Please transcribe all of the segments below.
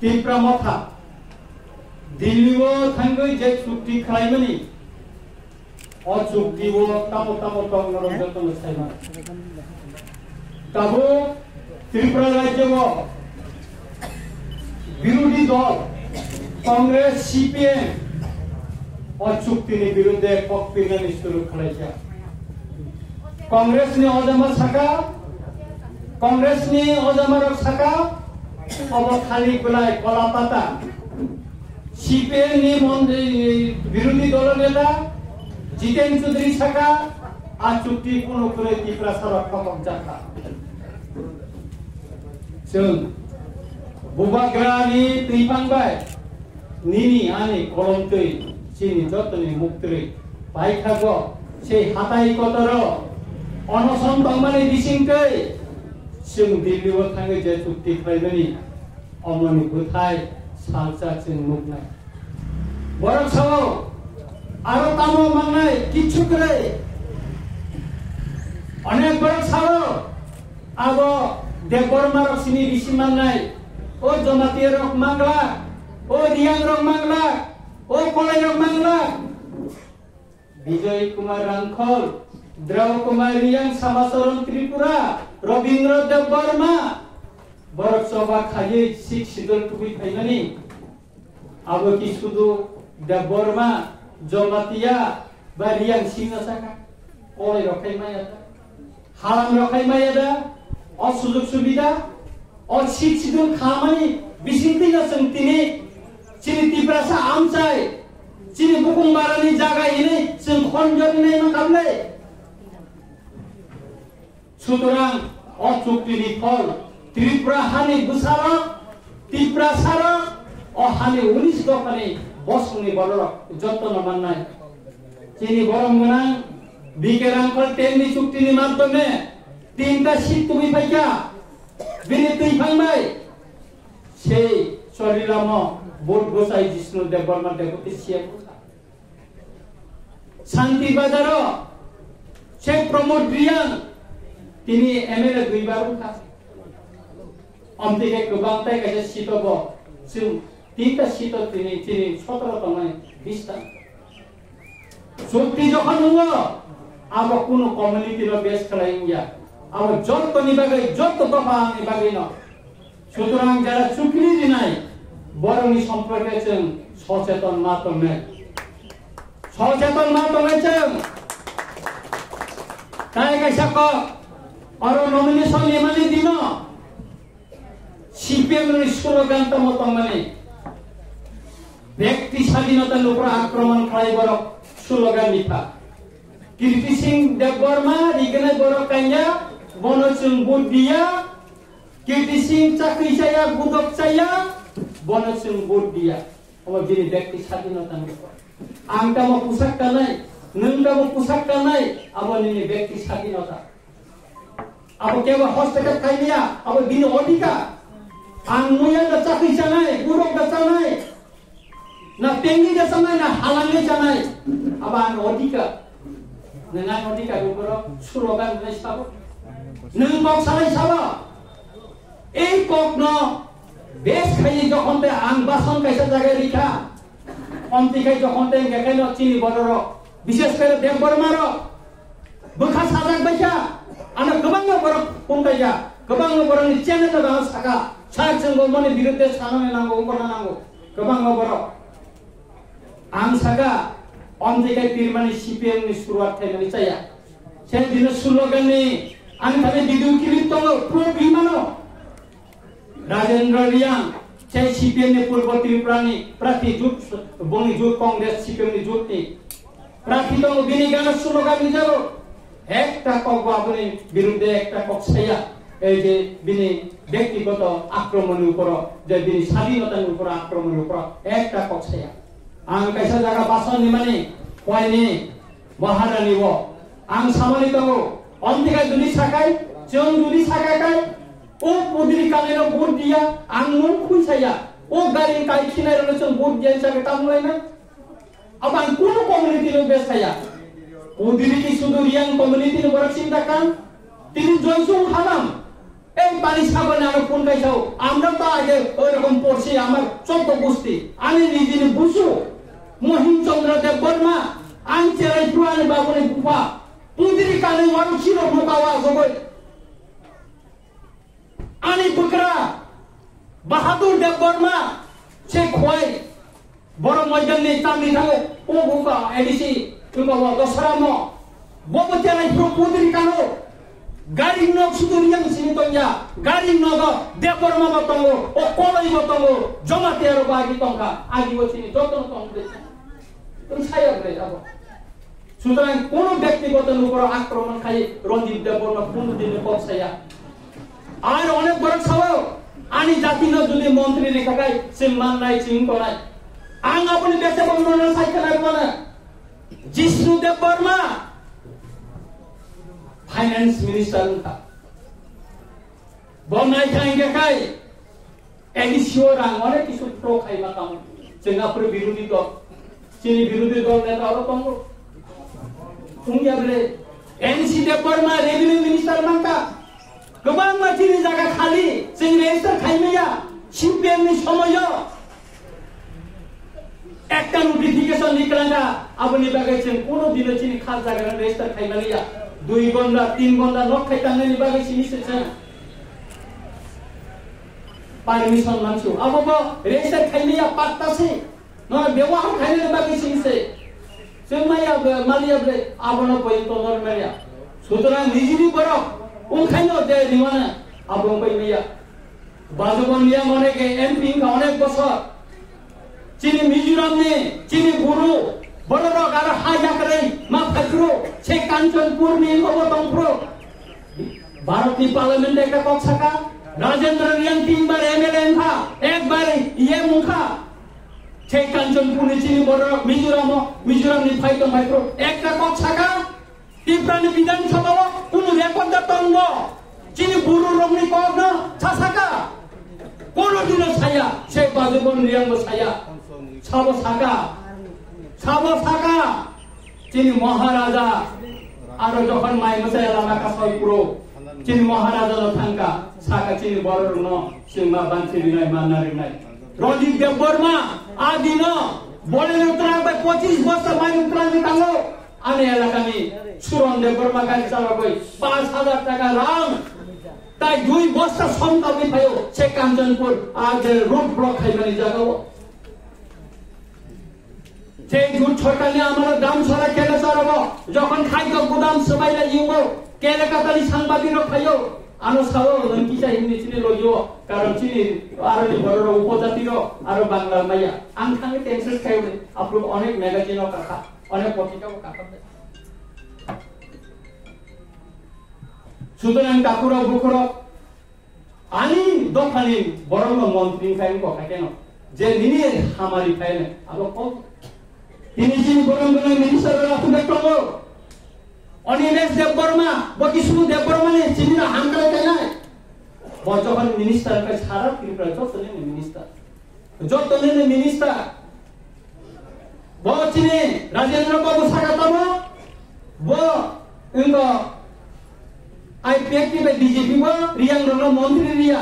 तिप्रा मथा दिल्लीओ थांगै जे चुक्ति खालायमानि अ चुक्तिओ तामो तामो तंगरो जतन सायमा ताबो त्रिपुरा राज्यओ विरोधी दल कांग्रेस सीपीएम और चुक्तिनि विरुद्धे पक्षपिनानि सुरु खालायजा कांग्रेसनि अजामा साका कांग्रेसनि अजामारक साका अब खाली गुलाय कलापाता सीपीएम नि विरोधी दल नेता जितेन चौधरी साका आ चुक्ति कोनो करे त्रिपुरा सरक खमक जाता जों बुबाग्रानि त्रिफांबाय निनि आनि कलमतै चिनि जतनि मुक्तरै बायखागो से हाताय कतर अनसन तंमानि दिसिंकै जों दिल्लीआव थाङै जे चुक्ति खालायनानै अमनि बुथाय सालचा जों नुनाय बरक साव आरो तामो मांनाय किछु करे अनेक बरक साव आबो देबरमा रसिनि ऋषि मांनाय ओ जमाती रक मांगला ओ रियांग रक मांगला ओ कलाई रक मांगला विजय कुमार रांखल द्रव कुमार रियांग समाचरण त्रिपुरा रविंद्र देबबर्मा बरक सभा खायै सिख सिदर टुबि फाइनानि आबो कि सुदु देबबर्मा जमातिया बा रियांग सिंह साका कलाई रखाय मायादा हालाम रखाय मायादा अ सुजुग सुबिदा अ सिख सिदर खामानि बिसिंतिना जोंतिनि चिनि तिब्रासा आमचाय चिनि बुकुंबारानि जागा इनै जों खनजरनै माखाबले सुतरां अ चुक्तिनि फल त्रिपुरा हानि बुसारा त्रिपुरा सारा अ हानि 19 दफानि बसुंनि बलर जतन माननाय चिनि गरम गोनां बिकेरांखल टेननि चुक्तिनि माध्यमे 3टा सीट तुमि फाइका बिनि तैफांबाय से सरिलाम बोट गोसाई जिष्णु देबबर्मा देबति सिया शांति बाजार से प्रमोद रियां तिनी एमएलए 2 बार उठा अमतिके गोबांताय कासे सीटबो जों 3टा सीट तिनी 17 तंगाय 20 टा चुक्ति जखन नुङो आबो कुनो कम्युनिटी रो बेस खालायिया आबो जत्तनि बागै जत्त दफानि बागै न सुतरां जारा चुक्ति दिनाय बरनि सम्पर्के जों सचेतन मातमे जों ताय कायसाक अरो नमिनेशन एमानि दिन सीपीएम नि स्लोगान त मतमाने व्यक्ति स्वाधीनतार उपर आक्रमण खालायबर स्लोगान लिखा कीर्ति सिंह देबबर्मा रिगने बर कान्या बनचुं बुद्धिया कीर्ति सिंह चाकरिसाया गुदकसाया बनचुं बुद्धिया अब बिनि व्यक्ति स्वाधीनतार उपर आंटामो पुसाक कानाय नोंदामो पुसाक कानाय अब निनि व्यक्ति स्वाधीनता अब केवल हस्तक्षेप खाइलिया अब बिनि अधिकार आं मुया दा चाकरि जानाय गुरक दा जानाय ना पेंगि दा जानाय ना हालांनि जानाय अब आं अधिकार नोंहा अधिकार उपर स्लोगान नै साबो नों कक सालाय साबो এই কক ন বেশ খাই যখন তে আং বাসন কাইসা জায়গায় লিখা অন্তি খাই যখন তে গেকাইন চিনি বড়র বিশেষ করে দেববর্মার বখা সাজাক বাইছা आना गोबां बर पंकाया गोबां बरनि चेनेल दा साका सारजों गमनि बिरुद्धे साननो नांगौ गना नांगौ गोबां बर आं सागा अनजिकाय तिरमानि सीपीएम नि सुरुवात थायनानै जाया से दिन स्लोगाननि आं थाने दिदु किलिप दङ प्रो बिमानो राजेन्द्र रियां से सीपीएम नि पूर्व त्रिपुरानि प्रार्थी जुट बंनि जुट कांग्रेस सीपीएम नि जुटनि प्रार्थी दङ बिनि गाना स्लोगान नि जाबो একটা কক আপনি বিরুদ্ধে একটা কক ছায়া এই যে বিনি ব্যক্তিগত আক্রমণের উপর যে বিনি স্বাধীনতার উপর আক্রমণের উপর একটা কক ছায়া আং কাইসা জায়গা বাসন নিমানি কয়নি মহারানীব আং সামানিত অন্তিকা দুনি সাকাই जों जुदि साकाय ओ पुदिरि कालेनो भोट दिया आं नु खुइसाया ओ गारि काइ खिनायनो जों भोट दिया हिसाबै तामलायना अब आं कुनु कम्युनिटी नो बेसाया पुदिरि कि सुदु रियां कम्युनिटी नो बरक सिन्दाकान তিনি জয়সুং হালাম এই পানি সাবনে আর কোন কাইছাও আমরা তো আগে ওই রকম পড়ছি আমরা চোদ্দ গোষ্ঠী আনি নিজে বুঝু মহিমচন্দ্র দেব বর্মা আং চেরাই পুরানি বাবুনি গুফা পুদিরি কানে ওয়ারু ছিল মোকাওয়া জগই আনি বকরা বাহাদুর দেব বর্মা সে খোয়াই বড় ময়দানে চামড়ি থাকে ও গুফা এডিসি তুমি দশরাম বব চেরাই পুদিরি কানো গাড়ি নগ শুধু রিয়াং সিনি তঙ্গা গাড়ি নগ দেবর্মা মতঙ্গ ও কলই মতঙ্গ জমাতে আর বাগি তঙ্গা আগি বছিনি যতন তঙ্গ দেছে তুমি ছায়া করে যাব সুতরাং কোন ব্যক্তিগতের উপর আক্রমণ খাই রঞ্জিত দেববর্মা কোনদিন পছায়া আর অনেক বড় ছাও আনি জাতি ন যদি মন্ত্রী রেখা গাই সে মান নাই চিং করাই আং আপনি দেশে বন্ধন সাইকেল না জিষ্ণু দেববর্মা फाइनेंस मिनिस्टर था बनाय खाएंगे खाई एडिशियो रांगोने किसु प्रो खाई माकाम सिंगापुर विरोधी दल चीनी विरोधी दल नेता और तंगो तुंगिया बले एनसी देबबर्मा रेवेन्यू मिनिस्टर मांका गोबां मानसिनि जागा खाली जों रेजिस्टार खाइमेया सीपीएम नि समय একটা নোটিফিকেশন নিকলাঙ্গা আপনি বাগাইছেন কোন দিনে চিনি খাস জায়গা রেজিস্টার খাইমালিয়া 2 ঘন্টা 3 ঘন্টা লক খাইতানে নিবাগে সিনিসেছে পারমিশন মানছো আবো রেজিস্টার খাইমিয়া পাত্তাছে ন ব্যবহার খাইলে নিবাগে সিনিসে সেমাইয়া মালিয়া বলে আবনো পয়তো নরমালিয়া সুতরাং নিজেরই বড় ওখানে দে দিওয়ানা আবো পাইমিয়া বাজবন নিয়া মনেকে এমপি অনেক বছর चीनी मिजोरम ने चीनी गुरु बड़ो गार हाजा करे मा फकरो छे कांचनपुर में को तंप्रो भारतीय पार्लियामेंट का कक्षका राजेंद्र रियांग 3 बार एमएलए था एक बार ये मुखा छे कांचनपुर ने चीनी बड़ो मिजोरम ने फाइट माइक्रो एक का कक्षका तीव्रानी विधानसभा कोन रेकर्ड तंग चीनी गुरु रमनी को न छासाका कोनो दिन छाया छे बाजबन रियांग छाया छाबो साका चीनी महाराजा आरो जखन माइ मसाया लामाका सयपुरो चीनी महाराजा न थांका साका चीनी बरर न सिंमा बांछि रिनाय मानना रिनाय रंजित देबबर्मा आदि न बलेर उतराङ 25 वर्ष माइ उतराङ तांगो आने एलाकानि सुरन देबबर्मा गाडी चालकै 5000 টাকা रां তাই 2 বস্তা সম্পত্তি পায়ো সে কাঞ্চনপুর আজ রোড ব্লক খাইবানি জায়গাও সেই ঝুট ছটালে আমার দাম ছড়া কেলে ছড়াবো যখন খাইক গুদাম সবাইলা ইউগো কেলে কাতালি সাংবাদিক খাইও আনো সাও কি চাই নিচিনে লইও কারণ চিনি আর বড় উপজাতির আর বাংলা মাইয়া আং খাঙ্গে টেনশন খাইবে আপনি অনেক ম্যাগাজিনও কাকা অনেক পত্রিকাও কাকা সুতরাং কাকুরা বুকুরা আনি দফানি বড় মন্ত্রী খাইন কথা কেন যে নিনি আমারি খাইনে আলো কম তিনি যিনি গরম মিনিস্টার রাখুন টঙ্গো অনিমেশ দেববর্মা বকিসু দেববর্মা নে চিনিরা হাঙ্কালে কেন বজখন মিনিস্টার কা সারা ত্রিপুরা যতনে মিনিস্টার বচিনে রাজেন্দ্র বাবু সাগাতম ব ইনগো आईपीएफ के बीजेपी को रियांग रंग मंत्री रिया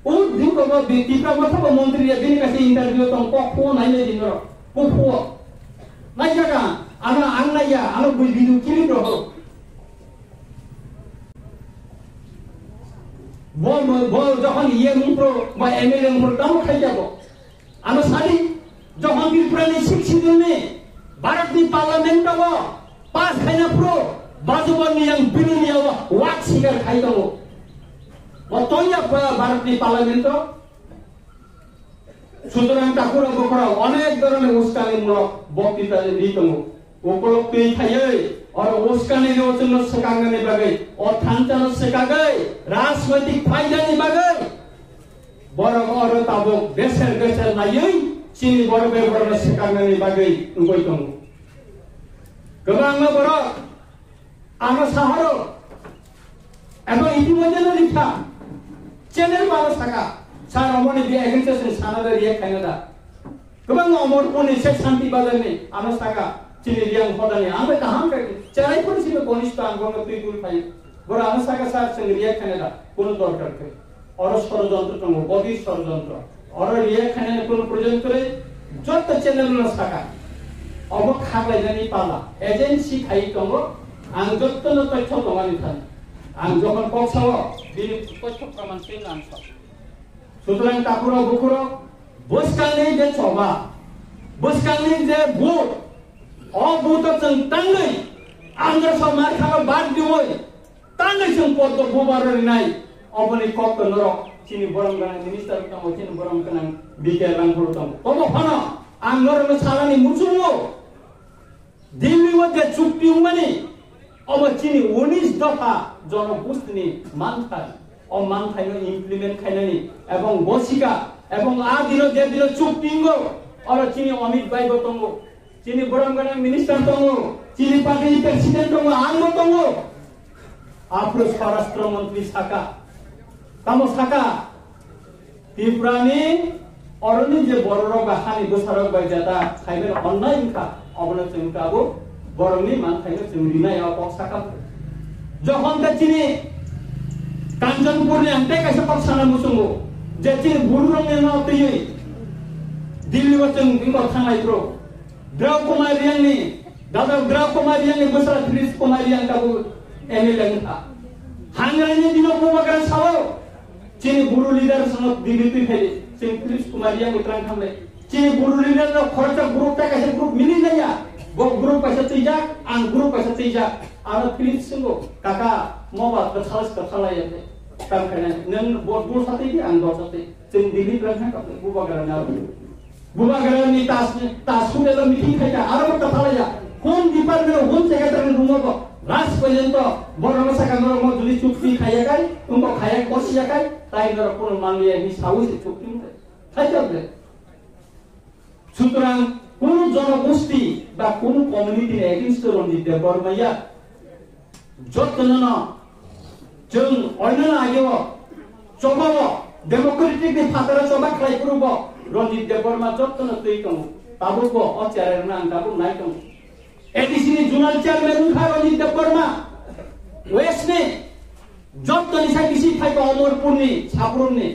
उ दिन को टिप्रा मथा को मंत्री रिया दिन का इंटरव्यू तो को नाइ ले दिन रो को नाइ जगा आना आंनाया आनो बिदु किलि रहो वो যখন ইয়ে মুপ্রো বা এমএলএ মুপ্রো দাম খাই যাব আনো সালি যখন বিপ্রানি শিক্ষিত নে ভারতী পার্লামেন্ট ও পাস খাইনা প্রো बाजुबन yang birunya wak sigar khai dawo বতইয়া ভারতীয় পার্লামেন্ট সুতরাং ঠাকুর বকরা অনেক ধরনের উস্কানিমূলক বক্তৃতা দিত উপলব্ধি থাইয়ে আর উস্কানির জন্য শেখাঙ্গনি বাগে অর্থান্তর শেখাগে রাজনৈতিক ফায়দানি বাগে বড় বড় তাবক দেশের নাইয়ে চিনি বড় বড় শেখাঙ্গনি বাগে উগইতং গোবাং বড় আমার শহর এখন ইতিমধ্যে লিখা চ্যানেল মানুষ থাকা সার অমনে দিয়ে এগেন্সেশন সানারে রিয়া খাইনাদা গোবাং অমর কোনে সে শান্তি বাজারে আনস থাকা চিনি রিয়াং হদানি আমরা কাহাম কে চারাই পরিছিল ঘনিষ্ঠ আঙ্গঙ্গ তুই তুই পাই বড় আনস থাকা সার সঙ্গে রিয়া খাইনাদা কোন দরকার কে অর ষড়যন্ত্র তঙ্গ বদির ষড়যন্ত্র और ये खाने को प्रयोजन करे जो तो चैनल लो सका अब खागले जानी पाला एजेंसी खाई तो आं जो तो न तथ्य तो मानी था आं जो पर पक्षाव बिनि तथ्य प्रमाण से नांसा सुतरां तापुरो बुकुरो बसकांनि जे चबा बसकांनि जे बुट अ बुट जों तांगै आंगो समार खाबा बाद दिवै तांगै जों पद बुबार रिनाय अबनि कप नरो चिनि बरम गाना मिनिस्टर तम चिनि बरम गाना बिके रांखुर तम तम फना आं नरम सालानि मुचुमो दिल्ली मध्ये चुक्ति उमानि अब चिनि 19 दफा जनगोष्ठीनि मानथाय अ मानथायनो इमप्लिमेन्ट खायनानि एवं बसिका एवं आ दिनो जे दिनो चुक्तिंगो और चिनि अमित भाई बतंगो चिनि बरम गाना मिनिस्टर तंगो चिनि पार्टी प्रेसिडेंट तंगो आंगो तंगो आफरो स्वराष्ट्र मंत्री साका तामो साका त्रिपुरानि अरनि जे बररग हानि बोसारग बाय जाता खायबेन अन्नाय इनका अबनो जोंकाबो बरनि मानथायनो जों रिनाय अ साका जखन ता चिनि कांचनपुरनि अंते कासे पक्षाना मुसुंगो जे चिनि बुरुरंनि न तयै दिल्ली वचन इनको थांनायफ्रो द्रव कुमार यांनि दादा द्रव कुमार यांनि बोसरा त्रिस कुमार यां काबो एमएलए था हांग्रानि दिनो बुबागार सावो चिनि बुरु लीडर संग दिल्ली फैले चिनि त्रिस कुमार यां उतरां थांले चिनि बुरु लीडर न खर्च ग्रुप ता कासे ग्रुप मिलि जाया वो ग्रुप पैसा तैजा आं ग्रुप पैसा तैजा आरो त्रिस संगो काका मबा कथास कथालाय काम खाना नों बोर्ड साथे दि आं दर साथे जों दिल्ली ब्रांच का बुबागारनि तासुदेल मिटिं खायजा आरो कथालाया कोन डिपार्टमेन्ट होम सेक्रेटारि रुमबो लास्ट पर्यंत बरम साकानर म जुदि चुक्ति खायाकाय उनको खाया बसियाकाय ताइनर कोन मानलिया नि साउस चुक्ति खायजाबे सुतरां कोन जनगोष्ठी बा कोन कम्युनिटी एगेन्स्ट रनजित बर्माया जतन जों अयना आयो चबाव डेमोक्रेटिक नि फादर चबा खायफुरबो रनजित बर्मा जतन तैकं ताबुबो अचारेरना आंगाबो नायकं एडीसी जोनल चेयरमैन खा रनजित बर्मा वेस्ट ने जतन साकिसी थाइको अमरपुरनि साब्रुमनि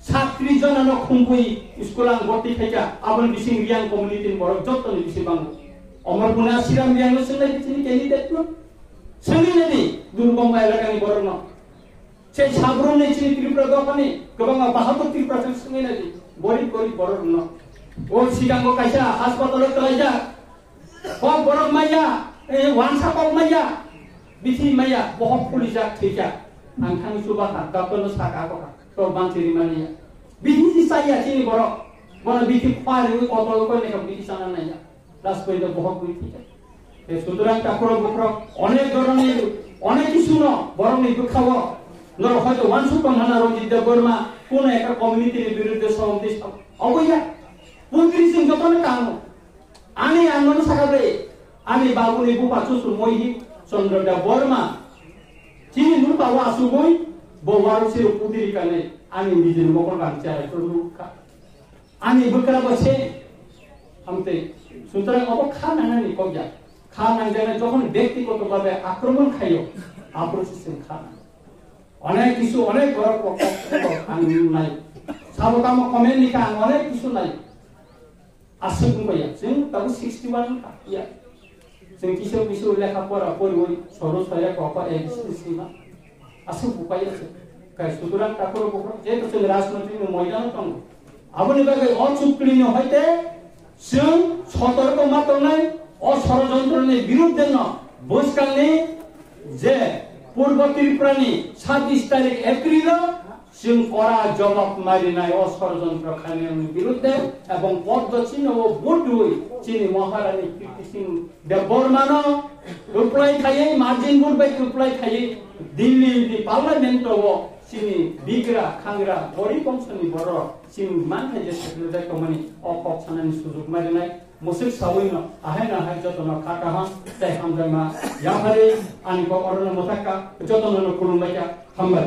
37 जना खुंपुई स्कुलां गति थाइका आबन बिसिं रियां कम्युनिटी बर जतन बिसिबां अमरपुरना सिराम रियां सोंनाय बिसिनि कैंडिडेट न सोलिनेनि दुर्गम एलाकानि बरन से साब्रुमनि चिनि त्रिपुरा दफानि गोबां 72 त्रिपुरा सोंनायनि गरीब गरीब बरन ओ सिगांगो कायसा हासपाताल तलायजा ओ बरन माया ए वानसा पाव माया बिथि माया बहुत पुलिसा थैजा आं थांनि सुबा दापन साका को तो बांसिरि मानिया बिथि जि साया चिनि बर बर बिथि पारि कतल को नेका बिथि साना नाया लास्ट पयदा बहुत बिथि ए सुतरां काकरो बक्र अनेक धरনের অনেক কিছু ন বরং এই খাওয়া নর হয়তো ওয়ানসু কমহানা রঞ্জিত বর্মা কোন একটা কমিউনিটির বিরুদ্ধে সমাবেশ অবয়া পুন্ত্রি সিং যতন কাম আমি আন্দোলন সাকাবে আমি বাবুনি বুপাচু সুমহি চন্দ্রদা বর্মা চিনি নুপা ওয়াসু বই বওয়ার সির পুদিরি কানে আমি নিজে মকল বাঁচায় প্রভুকা আমি বকরা বসে আমতে সুতরাং অব খানানি কবজা খানা জানা যখন ব্যক্তিগতভাবে আক্রমণ খাইও আপ্রসিসেন খানা অনেক কিছু অনেক বড় খান নাই সাবকাম কমেন্ট লিখা অনেক কিছু নাই আসে বুঝাইয়া जों তাবো 61 কাটিয়া जों কিছু কিছু লেখা পড়া পড়ই সরো সয়া কপা এক্সিসিমা আসে বুপাইয়া কাই সুতরাং তাকর বকর যে তো রাজনৈতিক ময়দান তং আবনি বাগে অচুক্লিন হইতে जों সতর্ক মাতনাই অষড়যন্ত্রের বিরুদ্ধে ন বসকালনি যে পূর্ব ত্রিপুরানি 27 তারিখ এপ্রিল जों করা জবাব মারিনাই অষড়যন্ত্র খানির বিরুদ্ধে এবং পদ্মচিহ্ন ও বুটুই চিনি মহারানী কীর্তি সিং দেববর্মান রিপ্লাই খাইয়ে মার্জিন বুট বাই রিপ্লাই খাইয়ে দিল্লি পার্লামেন্ট ও চিনি বিগ্রা খাংরা বড়ি বংশনি বড় চিনি মানথাই যে সেক্রেটারি কমানি অপছানানি সুযোগ মারিনাই মুসিক সাবইন আহেনা হাই যতন খাটাহা তাই হামজামা ইয়াহারে আনি অরণ মতাকা যতন কুলুমাইয়া হামবাই